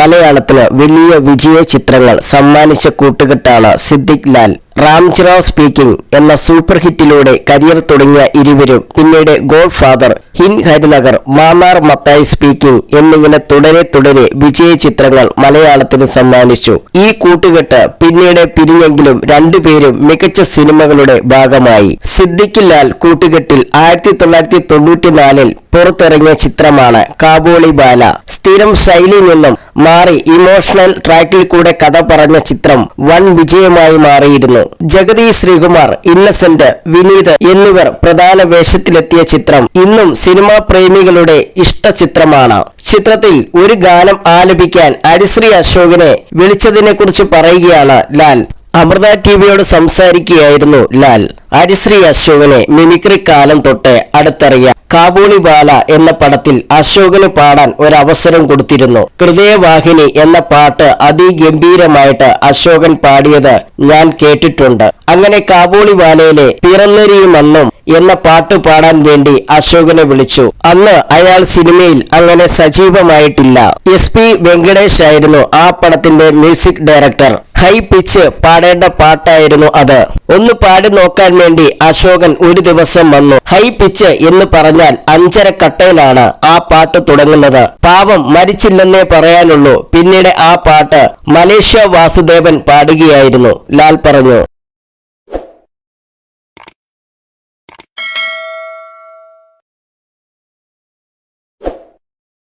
മലയാളത്തിന് വലിയ വിജയ ചിത്രങ്ങൾ സമ്മാനിച്ച കൂട്ടുകെട്ടാണ് സിദ്ദിഖ് ലാൽ. റാംജിറാവ് സ്പീക്കിംഗ് എന്ന സൂപ്പർ ഹിറ്റിലൂടെ കരിയർ തുടങ്ങിയ ഇരുവരും പിന്നീട് god father, in Harinagar, Mannar Mathai speaking എന്നിങ്ങനെ തുടരെ വിജയ ചിത്രങ്ങൾ മലയാളത്തിന് സമ്മാനിച്ചു. ഈ കൂട്ടുകെട്ട് പിന്നീട് പിരിഞ്ഞെങ്കിലും രണ്ടുപേരും മികച്ച സിനിമകളുടെ ഭാഗമായി. സിദ്ദിഖ് ലാൽ കൂട്ടുകെട്ടിൽ 1994 പുറത്തിറങ്ങിയ ചിത്രമാണ് കാബൂളിവാല. സ്ഥിരം ശൈലിയിൽ നിന്നും മാറി ഇമോഷണൽ ട്രാക്കിൽ കൂടെ കഥ പറഞ്ഞ ചിത്രം വൻ വിജയമായി മാറിയിരുന്നു. ജഗതി ശ്രീകുമാർ, ഇന്നസെന്റ്, വിനീത് എന്നിവർ പ്രധാന വേഷത്തിലെത്തിയ ചിത്രം ഇന്നും സിനിമാ പ്രേമികളുടെ ഇഷ്ട ചിത്രമാണ്. ചിത്രത്തിൽ ഒരു ഗാനം ആലപിക്കാൻ ഹരിശ്രീ അശോകനെ വിളിച്ചതിനെ കുറിച്ച് പറയുകയാണ് ലാൽ. അമൃത ടിവിയോട് സംസാരിക്കുകയായിരുന്നു ലാൽ. ഹരിശ്രീ അശോകനെ മിമിക്രി കാലം തൊട്ട് അടുത്തറിയാം. കാബൂളിവാല എന്ന പടത്തിൽ അശോകന് പാടാൻ ഒരവസരം കൊടുത്തിരുന്നു. ഹൃദയവാഹിനി എന്ന പാട്ട് അതിഗംഭീരമായിട്ട് അശോകൻ പാടിയത് ഞാൻ കേട്ടിട്ടുണ്ട്. അങ്ങനെ കാബൂളിവാലയിലെ പിറന്നരിയുമെന്നും എന്ന പാട്ട് പാടാൻ വേണ്ടി അശോകനെ വിളിച്ചു. അന്ന് അയാൾ സിനിമയിൽ അങ്ങനെ സജീവമായിട്ടില്ല. SP വെങ്കടേഷ് ആയിരുന്നു ആ പടത്തിന്റെ മ്യൂസിക് ഡയറക്ടർ. ഹൈ പിച്ച് പാടേണ്ട പാട്ടായിരുന്നു അത്. ഒന്ന് പാടി നോക്കാൻ വേണ്ടി അശോകൻ ഒരു ദിവസം വന്നു. ഹൈ പിച്ച് എന്ന് പറഞ്ഞാൽ 5.5 കട്ടയിലാണ് ആ പാട്ട് തുടങ്ങുന്നത്. പാവം മരിച്ചില്ലെന്നേ പറയാനുള്ളൂ. പിന്നീട് ആ പാട്ട് മലേഷ്യ വാസുദേവൻ പാടുകയായിരുന്നു. ലാൽ പറഞ്ഞു.